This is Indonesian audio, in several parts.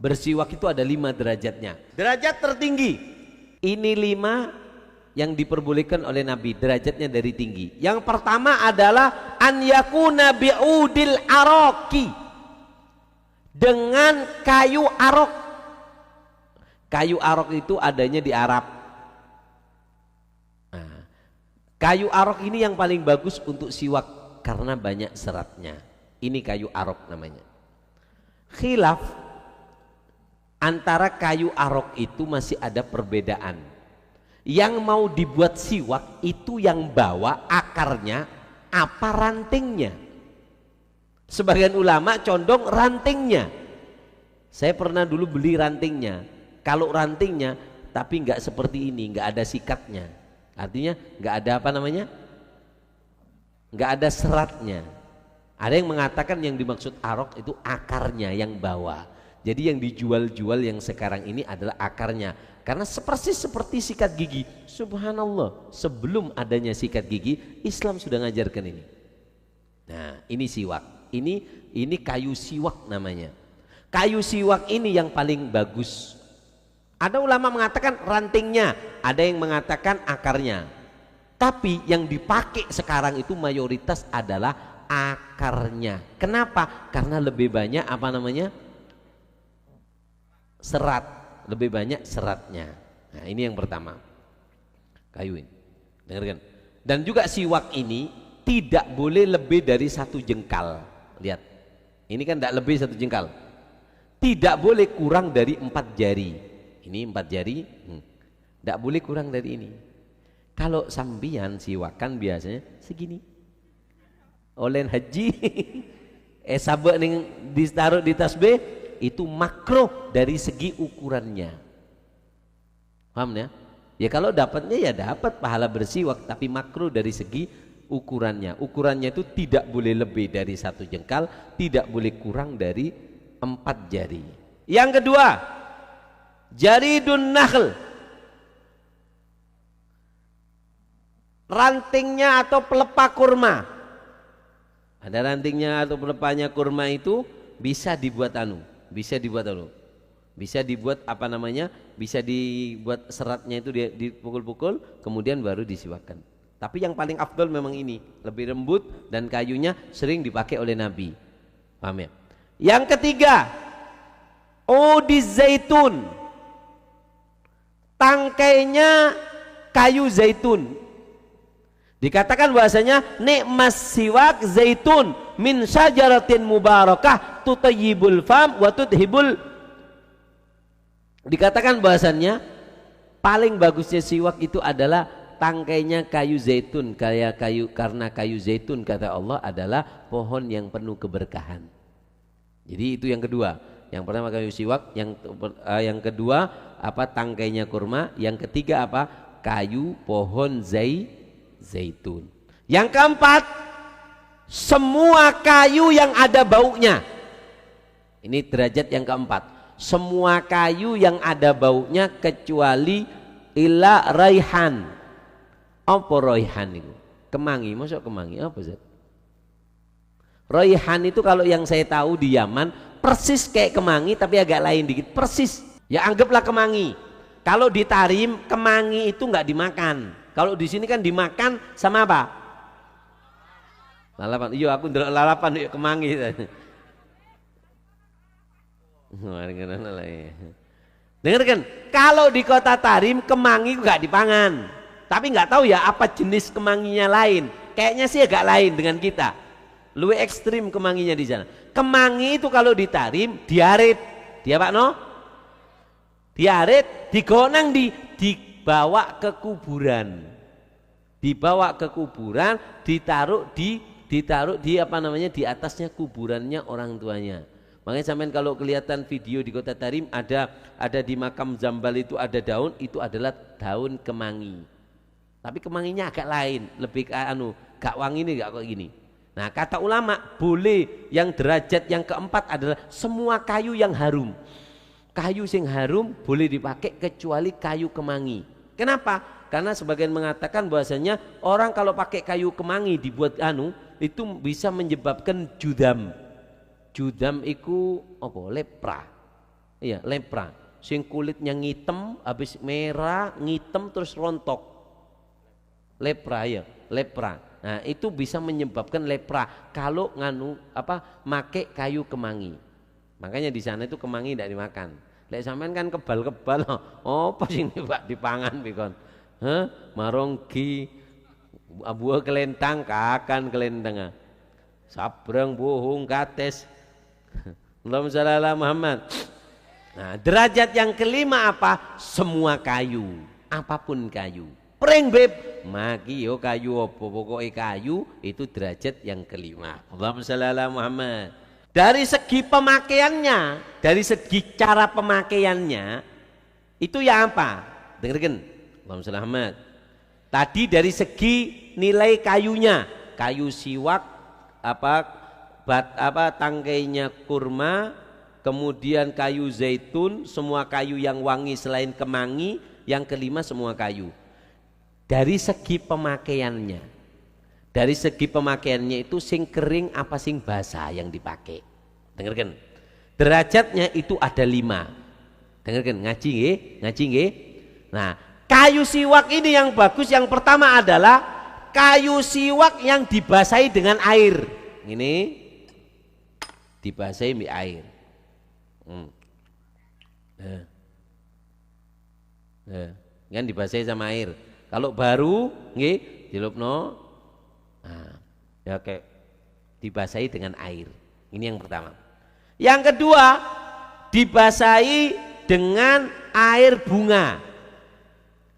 Bersiwak itu ada 5 derajatnya. Derajat tertinggi. Ini 5 yang diperbolehkan oleh Nabi, derajatnya dari tinggi. Yang pertama adalah an yakuna bi'udil araki, dengan kayu arok. Kayu arok itu adanya di Arab. Nah, kayu arok ini yang paling bagus untuk siwak karena banyak seratnya. Ini kayu arok namanya. Khilaf antara kayu arok itu masih ada perbedaan. Yang mau dibuat siwak itu yang bawa akarnya apa rantingnya. Sebagian ulama condong rantingnya. Saya pernah dulu beli rantingnya. Kalau rantingnya tapi nggak seperti ini, nggak ada sikatnya. Artinya nggak ada apa namanya? Nggak ada seratnya. Ada yang mengatakan yang dimaksud arok itu akarnya yang bawa. Jadi yang dijual-jual yang sekarang ini adalah akarnya. Karena persis seperti sikat gigi. Subhanallah, sebelum adanya sikat gigi, Islam sudah ngajarkan ini. Nah, ini siwak. Ini kayu siwak namanya. Kayu siwak ini yang paling bagus. Ada ulama mengatakan rantingnya, ada yang mengatakan akarnya. Tapi yang dipakai sekarang itu mayoritas adalah akarnya. Kenapa? Karena lebih banyak apa namanya? Serat, lebih banyak seratnya. Nah, ini yang pertama. Kayu ini. Dengarkan. Dan juga siwak ini tidak boleh lebih dari 1 jengkal. Lihat. Ini kan tidak lebih 1 jengkal. Tidak boleh kurang dari 4 jari. Ini 4 jari. Tidak boleh kurang dari ini. Kalau sambian siwakan biasanya segini. Oleh haji sabak ning ditaruh di tasbih itu makruh dari segi ukurannya. Paham ya? Ya kalau dapatnya ya dapat pahala bersiwak, tapi makruh dari segi ukurannya. Ukurannya itu tidak boleh lebih dari 1 jengkal, tidak boleh kurang dari 4 jari. Yang kedua, jaridun nakhl. Rantingnya atau pelepah kurma. Ada rantingnya atau pelepahnya kurma itu bisa dibuat bisa dibuat apa namanya, bisa dibuat seratnya itu dipukul-pukul kemudian baru disiwakkan. Tapi yang paling afdal memang ini, lebih lembut dan kayunya sering dipakai oleh Nabi. Paham ya? Yang ketiga, udiz zaitun, tangkainya kayu zaitun. Dikatakan bahasanya nikmas siwak zaitun min syajaratin mubarakah tutayyibul fam wa tudhibul. Dikatakan bahasanya paling bagusnya siwak itu adalah tangkainya kayu zaitun. Karena kayu zaitun kata Allah adalah pohon yang penuh keberkahan. Jadi itu yang kedua. Yang pertama kayu siwak, yang kedua apa, tangkainya kurma, yang ketiga apa, kayu pohon zaitun. Yang keempat, semua kayu yang ada baunya. Ini derajat yang keempat. Semua kayu yang ada baunya kecuali ila raihan. Apa raihan itu? Kemangi, masuk kemangi apa Zat? Raihan itu kalau yang saya tahu di Yaman persis kayak kemangi tapi agak lain dikit. Persis. Ya anggaplah kemangi. Kalau di Tarim kemangi itu nggak dimakan. Kalau di sini kan dimakan sama apa? Lalapan. Iya aku ndelok lalapan yuk kemangi. Dengarkan, kalau di kota Tarim kemangi nggak dipangan. Tapi nggak tahu ya apa jenis kemanginya lain. Kayaknya sih agak lain dengan kita. Lebih ekstrim kemanginya di sana. Kemangi itu kalau di Tarim diarit. Dia Pak No? Diarit, digonang dibawa ke kuburan, ditaruh di apa namanya, di atasnya kuburannya orang tuanya. Makanya sampean kalau kelihatan video di kota Tarim ada di makam Zambal itu ada daun, itu adalah daun kemangi. Tapi kemanginya agak lain, lebih gak wangi nih, gak kok gini. Nah kata ulama boleh, yang derajat yang keempat adalah semua kayu yang harum. Kayu yang harum boleh dipakai kecuali kayu kemangi. Kenapa? Karena sebagian mengatakan bahwasanya orang kalau pakai kayu kemangi dibuat itu bisa menyebabkan judam. Judam itu apa? Lepra. Iya, lepra. Sing kulitnya ngitem, habis merah, ngitem terus rontok. Lepra ya, lepra. Nah, itu bisa menyebabkan lepra kalau make kayu kemangi. Makanya di sana itu kemangi tidak dimakan. Lek sampean kan kebal-kebal, apa sing Pak dipangan pikon? Maronggi abu kelentang kakan kelentang. Sabrang bohong kates. Allahumma shalli ala Muhammad. Nah, derajat yang kelima apa? Semua kayu, apapun kayu. Pring beb, maki yo kayu apa pokoknya kayu itu derajat yang kelima. Allahumma shalli ala Muhammad. Dari segi pemakaiannya, dari segi cara pemakaiannya itu ya apa? Dengarkan. Allahumma shalli ala Muhammad. Tadi dari segi nilai kayunya, kayu siwak tangkainya kurma, kemudian kayu zaitun, semua kayu yang wangi selain kemangi, yang kelima semua kayu. Dari segi pemakaiannya, itu sing kering apa sing basah yang dipakai. Dengarkan, derajatnya itu ada 5. Dengarkan, ngaji nggih. Nah, kayu siwak ini yang bagus, yang pertama adalah kayu siwak yang dibasahi dengan air. Ini dibasahi dengan air. Kan dibasahi sama air. Kalau baru nggih dilupno. Nah, ya kayak dibasahi dengan air. Ini yang pertama. Yang kedua, dibasahi dengan air bunga.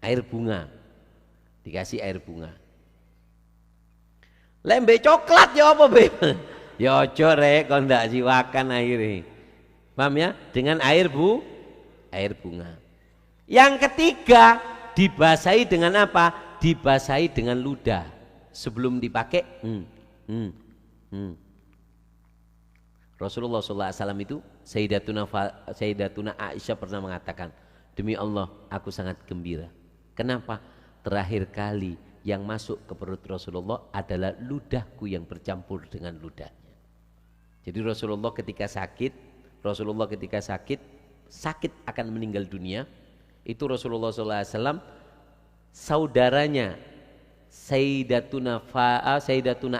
Air bunga. Dikasih air bunga. Lembe coklat ya apa, Beb? Ya ojo rek kon ndak siwakan air. Paham ya? Dengan air bunga. Yang ketiga, dibasahi dengan apa? Dibasahi dengan ludah sebelum dipakai. Rasulullah SAW itu Sayyidatuna Aisyah pernah mengatakan, demi Allah aku sangat gembira. Kenapa? Terakhir kali yang masuk ke perut Rasulullah adalah ludahku yang bercampur dengan ludahnya. Jadi Rasulullah ketika sakit akan meninggal dunia, itu Rasulullah SAW saudaranya Sayyidatuna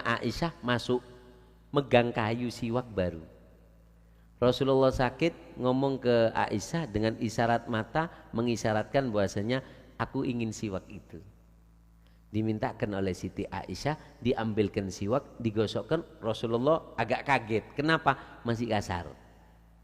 Aisyah masuk megang kayu siwak baru. Rasulullah sakit ngomong ke Aisyah dengan isyarat mata, mengisyaratkan bahwasanya aku ingin siwak itu. Dimintakan oleh Siti Aisyah, diambilkan siwak, digosokkan. Rasulullah agak kaget. Kenapa? Masih kasar.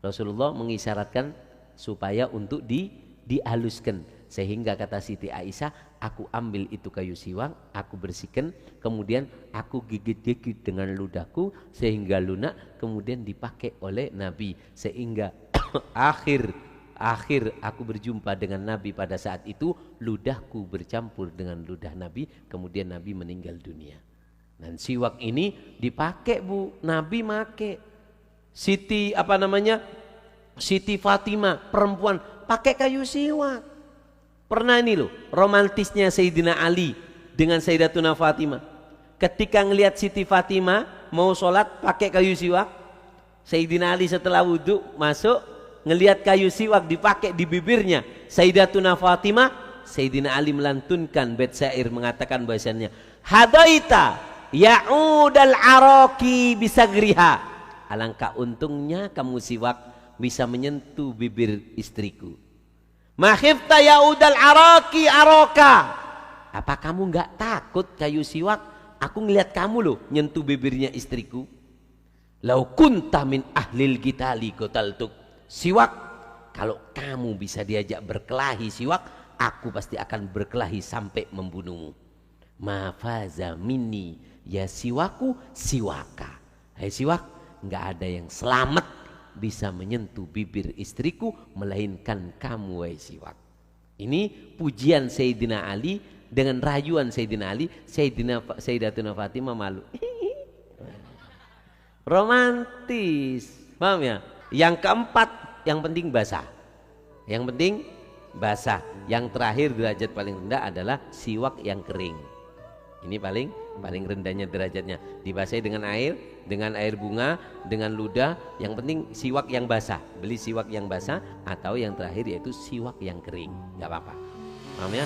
Rasulullah mengisyaratkan supaya untuk dihaluskan, sehingga kata Siti Aisyah, aku ambil itu kayu siwak, aku bersihkan, kemudian aku gigit-gigit dengan ludahku sehingga lunak, kemudian dipakai oleh Nabi, sehingga akhir aku berjumpa dengan Nabi pada saat itu ludahku bercampur dengan ludah Nabi, kemudian Nabi meninggal dunia. Dan siwak ini dipakai, Bu, Nabi make. Siti Fatimah perempuan pakai kayu siwak. Pernah ini loh romantisnya Sayyidina Ali dengan Sayyidatuna Fatimah. Ketika ngelihat Siti Fatimah mau sholat pakai kayu siwak, Sayyidina Ali setelah wudhu masuk ngelihat kayu siwak dipakai di bibirnya Sayyidatuna Fatimah, Sayyidina Ali melantunkan bait syair mengatakan bahasanya, hadaita ya'udal araki bisagriha, alangkah untungnya kamu siwak bisa menyentuh bibir istriku. Makhifta yaudal araki aroka, apa kamu nggak takut kayu siwak aku ngelihat kamu loh nyentuh bibirnya istriku. Lau kunta min ahlil gitali qataltuk, siwak kalau kamu bisa diajak berkelahi siwak, aku pasti akan berkelahi sampai membunuhmu. Mafaza minni ya siwaku siwaka, hai siwak, nggak ada yang selamat bisa menyentuh bibir istriku melainkan kamu, wahai siwak. Ini pujian Sayyidina Ali dengan rayuan Sayyidina Ali. Sayyidatuna Fatimah malu. Romantis, paham ya? Yang keempat, yang penting basah. Yang terakhir derajat paling rendah adalah siwak yang kering. Ini paling paling rendahnya derajatnya. Dibasahi dengan air bunga, dengan ludah. Yang penting siwak yang basah. Beli siwak yang basah, atau yang terakhir yaitu siwak yang kering. Nggak apa-apa. Paham ya?